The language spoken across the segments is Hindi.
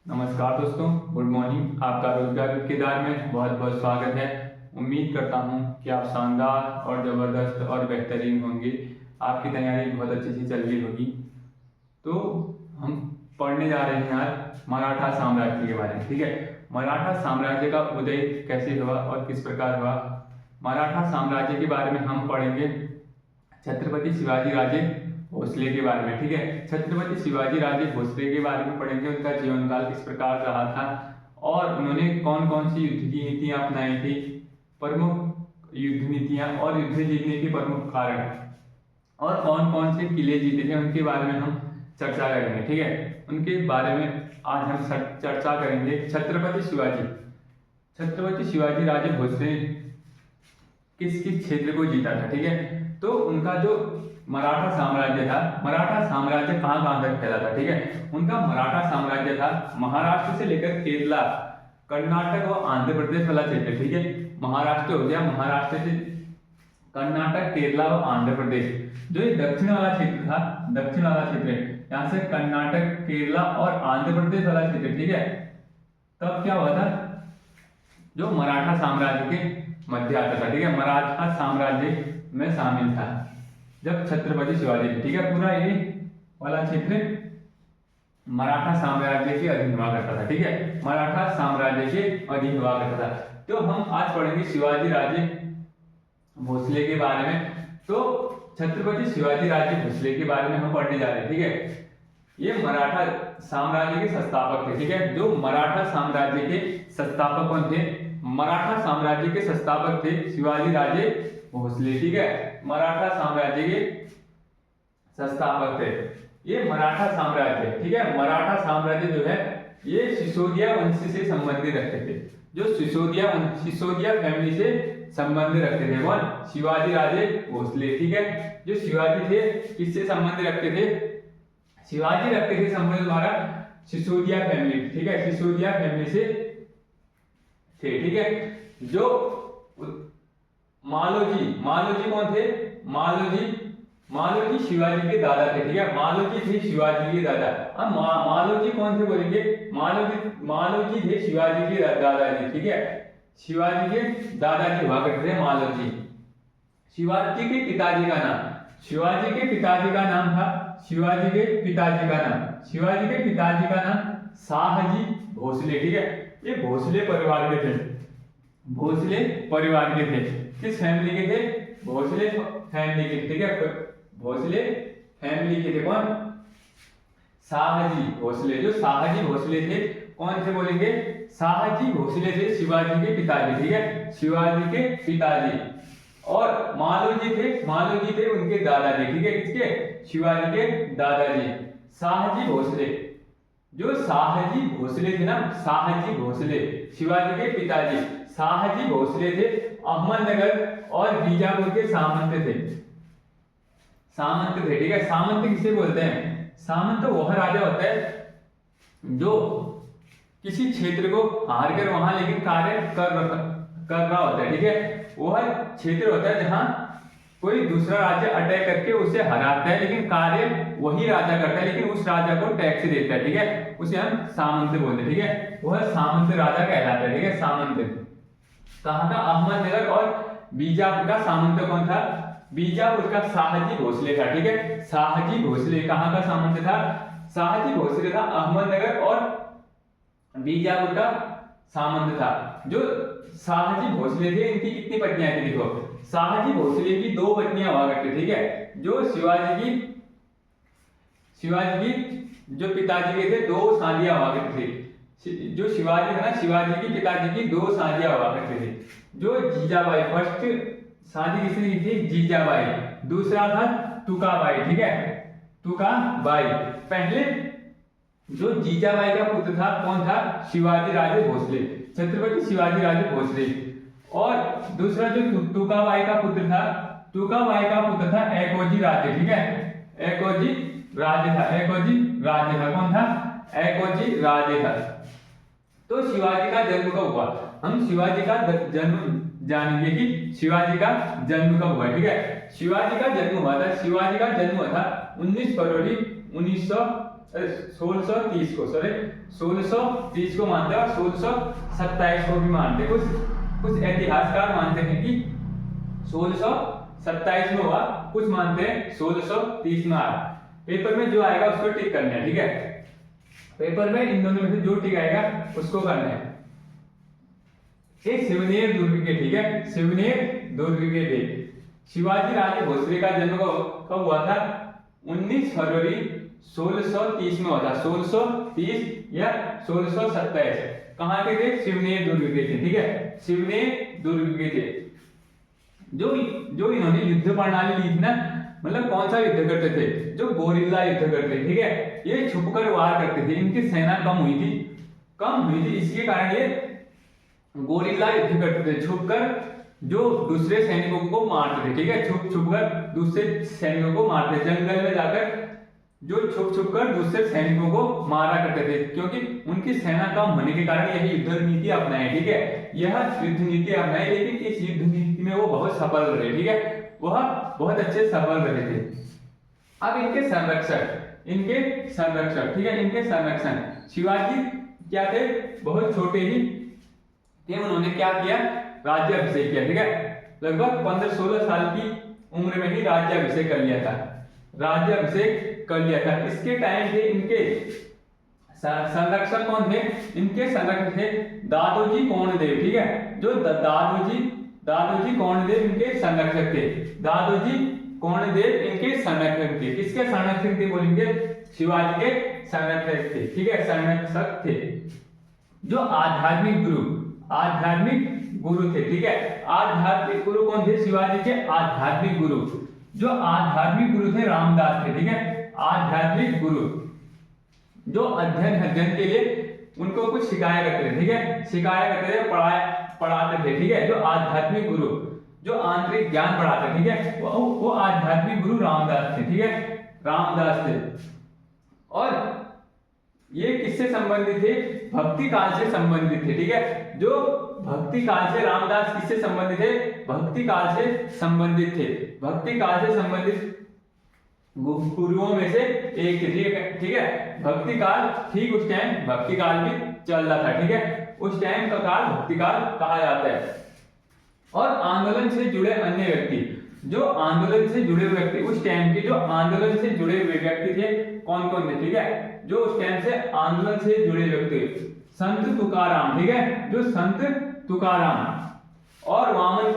नमस्कार दोस्तों, गुड मॉर्निंग। आपका रोजगार के किरदार में बहुत बहुत स्वागत है। उम्मीद करता हूँ कि आप शानदार और ज़बरदस्त और बेहतरीन होंगे। आपकी तैयारी बहुत अच्छी से चल रही होगी। तो हम पढ़ने जा रहे हैं आज मराठा साम्राज्य के बारे में। ठीक है, मराठा साम्राज्य का उदय कैसे हुआ और किस प्रकार हुआ। मराठा साम्राज्य के बारे में हम पढ़ेंगे छत्रपति शिवाजी राजे भोसले के बारे में। ठीक है, छत्रपति शिवाजी राजे भोसले के बारे में पढ़ेंगे, उनका जीवन काल किस प्रकार रहा था और उन्होंने कौन कौन सी युद्ध की नीतियां अपनाई थी, प्रमुख युद्ध नीतियां और युद्ध जीतने के प्रमुख कारण और कौन कौन से किले जीते थे उनके बारे में हम चर्चा करेंगे। ठीक है, उनके बारे में आज हम चर्चा करेंगे। छत्रपति शिवाजी राजे भोसले किस किस क्षेत्र को जीता था। ठीक है, तो उनका जो मराठा साम्राज्य था, मराठा साम्राज्य कहाँ कहाँ तक फैला था। ठीक है, उनका मराठा साम्राज्य था महाराष्ट्र से लेकर केरला, कर्नाटक और आंध्र प्रदेश वाला क्षेत्र। ठीक है, महाराष्ट्र हो गया, महाराष्ट्र से कर्नाटक, केरला और आंध्र प्रदेश। जो ये दक्षिण वाला क्षेत्र था, दक्षिण वाला क्षेत्र यहाँ से कर्नाटक, केरला और आंध्र प्रदेश वाला क्षेत्र। ठीक है, तब क्या हुआ था, जो मराठा साम्राज्य के मध्य आता था। ठीक है, मराठा साम्राज्य में शामिल था जब छत्रपति शिवाजी। ठीक है, पूरा ये वाला क्षेत्र मराठा साम्राज्य के अधीन हुआ करता था। ठीक है, मराठा साम्राज्य के अधीन हुआ करता था। तो हम आज पढ़ेंगे शिवाजी राजे भोसले के बारे में। तो छत्रपति शिवाजी राजे भोसले के बारे में हम पढ़ने जा रहे हैं। ठीक है, ये मराठा साम्राज्य के संस्थापक थे। ठीक है, जो मराठा साम्राज्य के संस्थापक कौन थे, मराठा साम्राज्य के संस्थापक थे शिवाजी राजे भोसले। ठीक है, मराठा साम्राज्य के संस्थापक थे ये मराठा साम्राज्य। ठीक है, मराठा साम्राज्य जो है ये सिसोदिया वंश से संबंधित रखते थे, जो सिसोदिया फैमिली से संबंध रखते थे। कौन, शिवाजी राजे भोसले। ठीक है, जो शिवाजी थे किससे संबंध रखते थे, शिवाजी रखते थे संबंध द्वारा सिसोदिया फैमिली। ठीक है, सिसोदिया फैमिली से थे। ठीक है, जो मालोजी कौन थे, मालोजी शिवाजी के दादा थे। ठीक है, मालोजी थे शिवाजी के दादा। अब मालोजी कौन थे बोलेंगे, मालोजी थे शिवाजी के दादाजी। ठीक है, शिवाजी के दादाजी हुआ करते थे मालोजी। शिवाजी के पिताजी का नाम, शिवाजी के पिताजी का नाम था, शिवाजी के पिताजी का नाम शाहजी भोसले। ठीक है, ये भोसले परिवार के थे, भोसले परिवार के थे। किस फैमिली के थे, भोसले फैमिली के। ठीक है, भोसले फैमिली के थे। कौन, शाहजी भोसले। जो शाहजी भोसले थे कौन थे बोलेंगे, शाहजी भोसले थे शिवाजी के पिताजी। ठीक है, शिवाजी के पिताजी। और मालोजी थे उनके दादाजी। ठीक है, किसके, शिवाजी के दादाजी शाहजी भोसले। जो शाहजी भोसले थे ना, शाहजी भोसले शिवाजी के पिताजी शाहजी भोसले थे अहमदनगर और बीजापुर के सामंत थे। ठीक है, सामंत किसे बोलते हैं, सामंत तो वह राजा होता है जो किसी क्षेत्र को हार कर वहां लेकिन कार्य कर रहा होता है। ठीक है, वह क्षेत्र होता है जहां कोई दूसरा राज्य अटैक करके उसे हराता है, लेकिन कार्य वही राजा करता है, लेकिन उस राजा को टैक्स देता है। ठीक है, उसे हम सामंत बोलते हैं। ठीक है, वह सामंत राजा कहलाता है। ठीक है, सामंत कहाँ का, अहमदनगर और बीजापुर का सामंत कौन था, बीजापुर का शाहजी भोसले था। ठीक है, शाहजी भोसले कहाँ का सामंत था, शाहजी भोसले था अहमदनगर और बीजापुर का सामंत था। जो शाहजी भोसले थे इनकी कितनी पत्नियां थी, देखो शाहजी भोसले की 2 पत्नियां हुआ करती। ठीक है, जो शिवाजी की जो पिताजी के थे 2 शादियां हुआ करती थी। जो शिवाजी था ना, शिवाजी की पिताजी की 2 शादियां हुआ करती थी। जो जीजाबाई, फर्स्ट शादी किसने की थी, जीजाबाई। दूसरा था तुकाबाई। ठीक है, तुकाबाई। पहले जो जीजाबाई का पुत्र था कौन था, शिवाजी राजे भोसले, छत्रपति शिवाजी राजे भोसले। और दूसरा जो तुकाबाई का पुत्र था, एकोजी राजे। ठीक है, एकोजी राजे था। कौन था, एकोजी राजे था। तो शिवाजी का जन्म कब हुआ, हम शिवाजी का जन्म जानेंगे कि शिवाजी का जन्म कब हुआ। ठीक है, शिवाजी का जन्म हुआ था 19 फरवरी 1630 को, सॉरी 1630 को मानते हैं और 1627 को भी मानते हैं। कुछ इतिहासकार मानते हैं कि 1627 में हुआ, कुछ मानते हैं 1630 में आया। पेपर में जो आएगा उसको टिक करना है, ठीक है। पेपर में इन दोनों में से जो टिक आएगा उसको करना है। ये शिवनेर दुर्ग के, ठीक है, शिवनेर दुर्ग के थे। शिवाजी राजे भोसले का जन्म कब हुआ था? 19 फरवरी 1630 में हुआ था। 1630 या 1627। कहाँ के थे? शिवनेर दुर्ग के थे, ठीक है, शिवनेर दुर्ग के थे। जो इन्होंने युद्ध प्रणाली ली थी ना, मतलब कौन सा युद्ध करते थे? जो गोरिल्ला युद्ध करते, ठीक है, ये छुपकर वार करते थे। इनकी सेना कम हुई थी, इसके कारण ये गोरिल्ला युद्ध करते थे, छुपकर जो दूसरे सैनिकों को मारते थे, ठीक है, छुपकर दूसरे सैनिकों को मारते, जंगल में जाकर जो छुपकर दूसरे सैनिकों को मारा करते थे, क्योंकि उनकी सेना कम होने के कारण यह युद्ध नीति अपनाए, ठीक है, यह युद्ध नीति अपनाए। लेकिन इस युद्ध नीति में वो बहुत सफल रहे, ठीक है, वह बहुत अच्छे सफल रहे थे। अब इनके संरक्षक, ठीक है, इनके संरक्षण शिवाजी क्या थे? बहुत छोटे ही थे। उन्होंने क्या किया? राज्याभिषेक किया, ठीक है, लगभग 15-16 साल की उम्र में ही राज्याभिषेक कर लिया था, इसके टाइम पे इनके संरक्षक कौन थे? इनके संरक्षक थे दादोजी कोंडदेव, ठीक है, जो दादोजी कोंडदेव इनके संरक्षक थे। दादोजी कोंडदेव इनके संरक्षक थे। किसके संरक्षक थे बोलेंगे? शिवाजी के संरक्षक थे, ठीक है, संरक्षक थे। जो आध्यात्मिक गुरु थे, ठीक है, आध्यात्मिक गुरु कौन थे? शिवाजी के आध्यात्मिक गुरु, जो आध्यात्मिक गुरु थे रामदास थे, ठीक है, आध्यात्मिक गुरु जो अध्ययन के लिए उनको कुछ सिखाया करते थे, ठीक है, पढ़ाते थे, ठीक है, जो आध्यात्मिक गुरु जो आंतरिक ज्ञान बढ़ाते, ठीक है, वो आध्यात्मिक गुरु रामदास थे, ठीक है, रामदास थे। और ये किससे संबंधित थे? भक्ति काल से संबंधित थे, ठीक है, जो भक्ति काल से रामदास किससे संबंधित थे? भक्ति काल से संबंधित थे। भक्ति काल से संबंधित गुरुओं में से एक थे, ठीक है, भक्ति काल, ठीक उस टाइम भक्ति काल भी चल रहा था, ठीक है, उस टाइम का काल भक्ति काल कहा जाता है। और आंदोलन से जुड़े अन्य व्यक्ति, जो आंदोलन से जुड़े व्यक्ति, उस टाइम के जो आंदोलन से जुड़े हुए व्यक्ति थे, कौन कौन थे? ठीक है, जो उस टाइम से आंदोलन से जुड़े व्यक्ति, संत तुकाराम, ठीक है, जो संत तुकाराम और वामन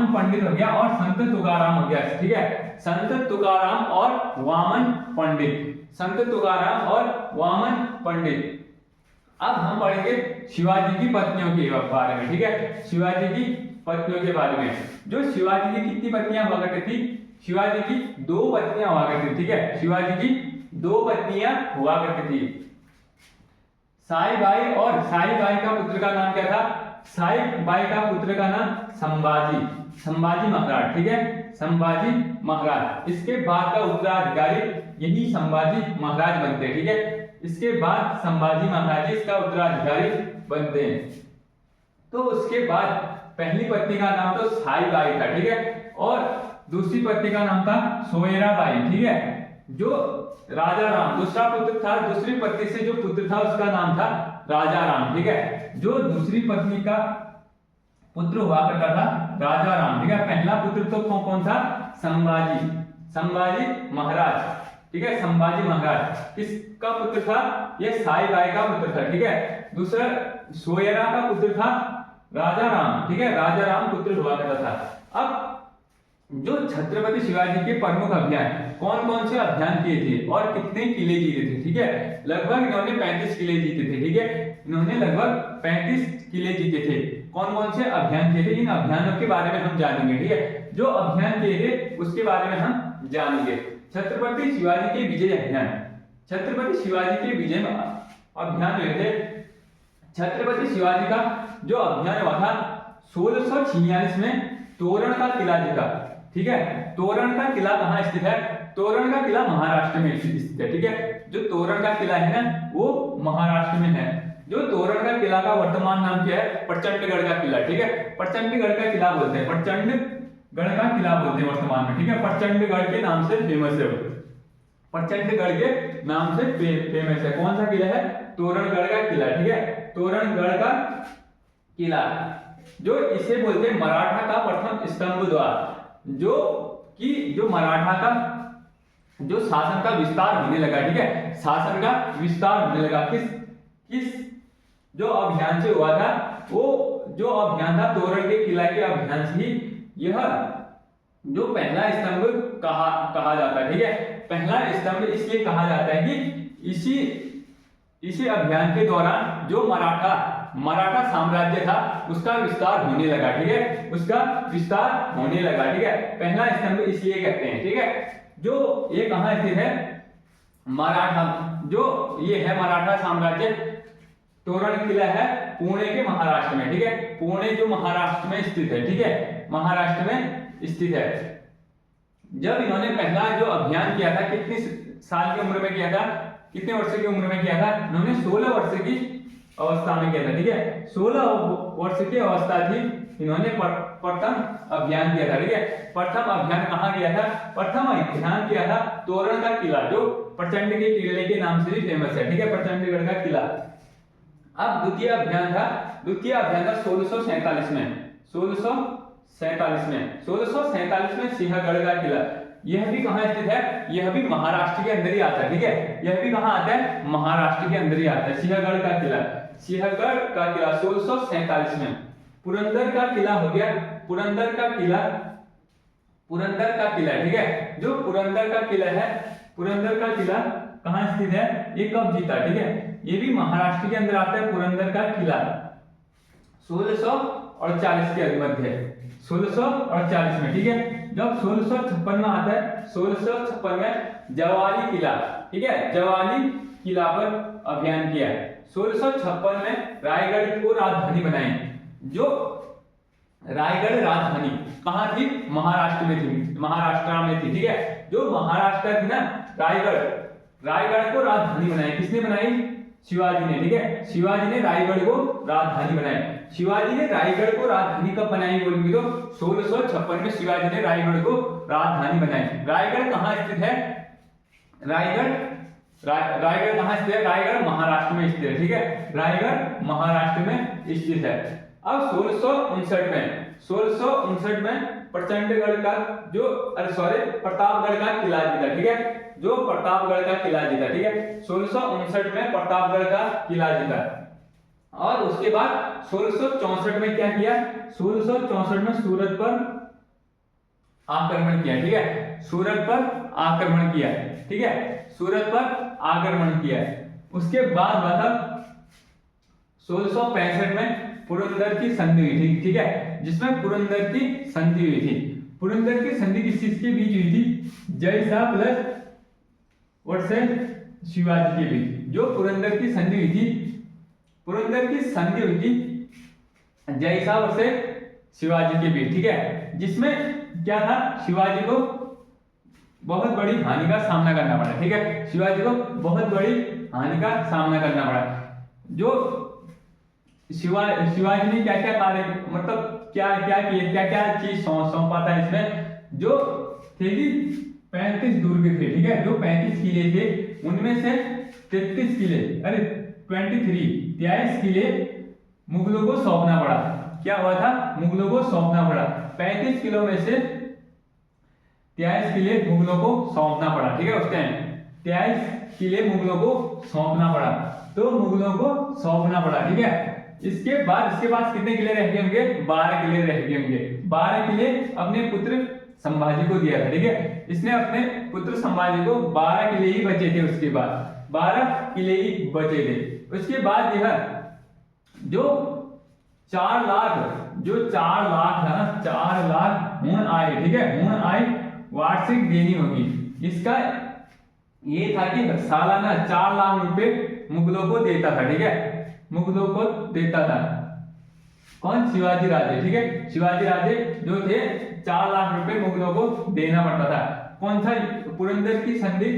पंडित हो गया और संत तुकाराम हो गया, ठीक है, संत तुकाराम और वामन पंडित। अब हम पढ़ेंगे शिवाजी की पत्नियों के बारे में, ठीक है, शिवाजी की पत्नियों के बारे में। जो शिवाजी की कितनी पत्नियां हुआ करती थी? शिवाजी की 2 पत्नियां हुआ करती थी, ठीक है, शिवाजी की 2 पत्नियां हुआ करती थी, साईबाई, और साईबाई का पुत्र का नाम क्या था? साईबाई का पुत्र का नाम संभाजी महाराज, ठीक है, संभाजी महाराज। इसके बाद का उत्तराधिकारी यही संभाजी महाराज बनते हैं, ठीक है, इसके बाद संभाजी महाराज इसका उत्तराधिकारी बनते हैं। तो उसके बाद पहली पत्नी का नाम तो साईबाई था, ठीक है, और दूसरी पत्नी का नाम था सोयराबाई, ठीक है, जो राजा राम दूसरा पुत्र था। दूसरी पत्नी से जो पुत्र था उसका नाम था राजा राम, ठीक है, जो दूसरी पत्नी का पुत्र हुआ करता था राजा राम, ठीक है। पहला पुत्र तो कौन था? संभाजी महाराज, ठीक है, संभाजी महाराज किसका पुत्र था? ये साईबाई का पुत्र था, ठीक है। दूसरा सोयरा का पुत्र था राजा राम, ठीक है, राजा राम पुत्र हुआ करता था। अब जो छत्रपति शिवाजी के प्रमुख अभियान कौन कौन से अभियान किए थे और कितने किले जीते थे, ठीक है, लगभग इन्होंने 35 किले जीते थे, ठीक है, इन्होंने लगभग 35 किले जीते थे। कौन कौन से अभियान किए थे? इन अभियानों के बारे में हम जानेंगे, ठीक है, जो अभियान किए थे उसके बारे में हम जानेंगे। छत्रपति शिवाजी के विजय अभियान, छत्रपति शिवाजी के विजय अभियान हुए थे। छत्रपति शिवाजी का जो अभियान हुआ था 1646 में तोरण का किला जीता, ठीक है, तोरण का किला कहाँ स्थित है? तोरण का किला महाराष्ट्र में स्थित है, ठीक है, जो तोरण का किला है ना वो महाराष्ट्र में है। जो तोरण का किला का वर्तमान नाम क्या है? प्रचंडगढ़ का किला, ठीक है, प्रचंडगढ़ का किला बोलते हैं, प्रचंडगढ़ का किला बोलते हैं वर्तमान में, ठीक है, प्रचंडगढ़ के नाम से फेमस है, प्रचंडगढ़ के नाम से फेमस है। कौन सा किला है? तोरणगढ़ का किला, ठीक है, तोरणगढ़ का किला, जो इसे बोलते हैं मराठा का प्रथम स्तंभ द्वार, जो मराठा का जो शासन का विस्तार होने लगा, ठीक है, शासन का विस्तार होने लगा किस जो अभियान से हुआ था, वो जो अभियान था तोरण के किला के अभियान से ही यह जो पहला स्तंभ कहा जाता है, ठीक है, पहला स्तंभ इसलिए कहा जाता है कि इसी अभियान के दौरान जो मराठा साम्राज्य था उसका विस्तार होने लगा, ठीक है, उसका विस्तार होने लगा, ठीक है, पहला स्तंभ इसलिए कहते हैं, ठीक है। जो ये कहाँ स्थित है? मराठा, जो ये है मराठा साम्राज्य, तोरण किला है पुणे के महाराष्ट्र में, ठीक है, पुणे जो महाराष्ट्र में स्थित है, ठीक है, महाराष्ट्र में स्थित है। जब इन्होंने पहला जो अभियान किया था, कितनी साल की उम्र में किया था, कितने वर्ष की उम्र में किया था? इन्होंने 16 वर्ष की अवस्था में किया था, ठीक है, 16 वर्ष की अवस्था थी, इन्होंने प्रथम अभियान किया था, ठीक है। प्रथम अभियान कहाँ किया था? प्रथम अभियान किया था तोरण का किला, जो प्रचंड के किले के नाम से भी फेमस है, ठीक है, प्रचंडगढ़ का किला। अब द्वितीय अभियान था 1647 में, 1647 में सिंहगढ़ का किला। यह भी कहाँ स्थित है? यह भी महाराष्ट्र के अंदर ही आता है, ठीक है, यह भी कहाँ आता है? महाराष्ट्र के अंदर ही आता है, सिंहगढ़ का किला। सिंहगढ़ का किला 1647 में। पुरंदर का किला हो गया, पुरंदर का किला, ठीक है, जो पुरंदर का किला है, पुरंदर का किला कहाँ स्थित है? ये कब जीता, ठीक है, ये भी महाराष्ट्र के अंदर आता है पुरंदर का किला, 1648 के मध्य, 1648 में, ठीक है। जब 1656 में आता है, 1656 में जवाली किला, ठीक है, जवाली किला पर अभियान किया है। 1656 में रायगढ़ को राजधानी बनाई, जो रायगढ़ राजधानी कहाँ थी? महाराष्ट्र में थी, ठीक है, जो महाराष्ट्र थी ना, रायगढ़ को राजधानी बनाई, किसने बनाई? शिवाजी ने, ठीक है, शिवाजी ने रायगढ़ को राजधानी बनाई। शिवाजी ने रायगढ़ को राजधानी कब बनाई बोलेंगे तो 1656 में शिवाजी ने रायगढ़ को राजधानी बनाई। रायगढ़ कहाँ स्थित है? रायगढ़ कहाँ स्थित है? रायगढ़ महाराष्ट्र में स्थित है, ठीक है, रायगढ़ महाराष्ट्र में स्थित है। अब 1659 में प्रचंडगढ़ का प्रतापगढ़ का किला जीता, ठीक है, जो प्रतापगढ़ का किला जीता, ठीक है, 1659 में प्रतापगढ़ का किला जीता। और उसके बाद 1664 में क्या किया? 1664 में सूरत पर आक्रमण किया, ठीक है, सूरत पर आक्रमण किया, ठीक है, सूरत पर आक्रमण किया। उसके बाद मतलब 1665 में पुरंदर की संधि हुई थी, ठीक है, जिसमें पुरंदर की संधि हुई थी। पुरंदर की संधि किस चीज के बीच हुई थी? जयशाह प्लस वर्सेस शिवाजी के बीच। जो पुरंदर की संधि हुई थी, जयशाह वर्सेस शिवाजी के बीच, ठीक है, जिसमें क्या था? शिवाजी को बहुत बड़ी हानि का सामना करना पड़ा, ठीक है, शिवाजी को बहुत बड़ी हानि का सामना करना पड़ा। जो शिवाजी ने क्या क्या कार्य, मतलब क्या चीज सौंपा था इसमें, जो थे कि 35 दुर्ग थे, ठीक है, जो 35 किले थे, उनमें से 33 किले 23 किले मुगलों को सौंपना पड़ा। क्या हुआ था? मुगलों को सौंपना पड़ा। 35 किलो में से 23 किले मुगलों को सौंपना पड़ा, ठीक है, उस टाइम 23 किले मुगलों को सौंपना पड़ा, तो मुगलों को सौंपना पड़ा, ठीक है। इसके बाद कितने किले रह गए होंगे? 12 किले रह गए होंगे। 12 किले अपने पुत्र संभाजी को दिया था, ठीक है, इसने अपने पुत्र संभाजी को 12 किले ही बचे थे। उसके बाद 12 किले ही बचे थे। उसके बाद यह जो 4 लाख था ना, 4 लाख हुण आय, ठीक है, हुण आय वार्षिक देनी होगी। इसका ये था कि सालाना 4 लाख रुपए मुगलों को देता था, ठीक है, मुगलों को देता था। कौन? शिवाजी राजे, ठीक है, शिवाजी राजे जो थे 4 लाख रुपए मुगलों को देना पड़ता था। कौन था? पुरंदर की संधि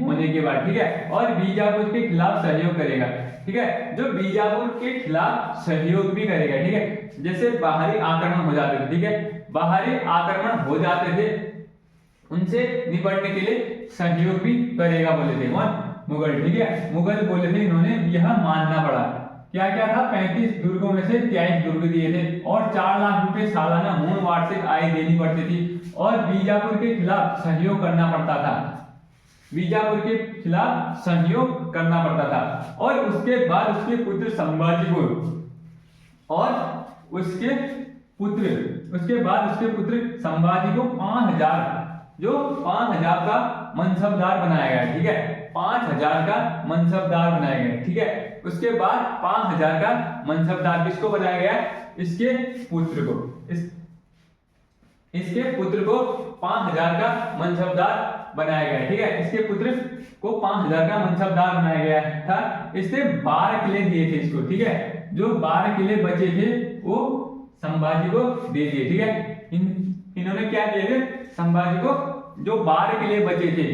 होने के बाद, ठीक है, और बीजापुर के खिलाफ सहयोग करेगा, ठीक है, जो बीजापुर के खिलाफ सहयोग भी करेगा, ठीक है, जैसे बाहरी आक्रमण हो जाते थे, ठीक है, बाहरी आक्रमण हो जाते थे उनसे निपटने के लिए सहयोग भी करेगा बोले थे। कौन? मुगल। ठीक है, मुगल बोले थे, इन्होंने यह मानना पड़ा। क्या क्या था? 35 दुर्गों में से 23 दुर्ग दिए थे और 4 लाख रुपए सालाना मूल वार्षिक आय देनी पड़ती थी और बीजापुर के खिलाफ सहयोग करना पड़ता था। बीजापुर के खिलाफ सहयोग करना पड़ता था। और उसके बाद उसके पुत्र संभाजी को और उसके पुत्र संभाजी को 5,000 का मनसबदार बनाया गया। ठीक है, 5,000 का मनसबदार बनाया गया। ठीक है, उसके बाद 5,000 का मनसबदार किसको बनाया गया? इसके पुत्र को। इसके पुत्र को 5,000 का मनसबदार बनाया गया। ठीक है, इसके पुत्र को 5,000 का मनसबदार बनाया गया था। इसने 12 किले दिए थे इसको। ठीक है, जो 12 किले बचे थे वो संभाजी को दे दिए। ठीक है, इन्होंने क्या दिए थे? संभाजी को जो 12 किले बचे थे,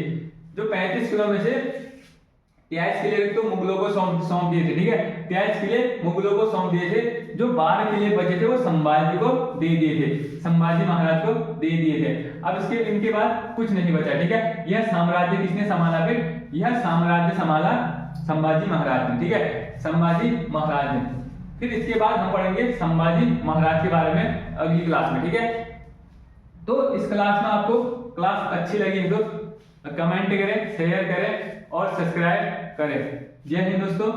जो 35 किलो में से 23 किले तो मुगलों को सौंप दिए थे। ठीक है, 23 किले मुगलों को सौंप दिए थे। जो 12 किले बचे थे वो संभाजी को दे दिए थे, संभाजी महाराज को दे दिए थे। अब इनके बाद कुछ नहीं बचा। ठीक है, यह साम्राज्य किसने संभाला? फिर यह साम्राज्य संभाला संभाजी महाराज ने। ठीक है, संभाजी महाराज ने। फिर इसके बाद हम पढ़ेंगे संभाजी महाराज के बारे में अगली क्लास में। ठीक है, तो इस क्लास में आपको क्लास अच्छी लगी तो कमेंट करें, शेयर करें और सब्सक्राइब करें। जय हिंद दोस्तों,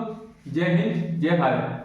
जय हिंद, जय भारत।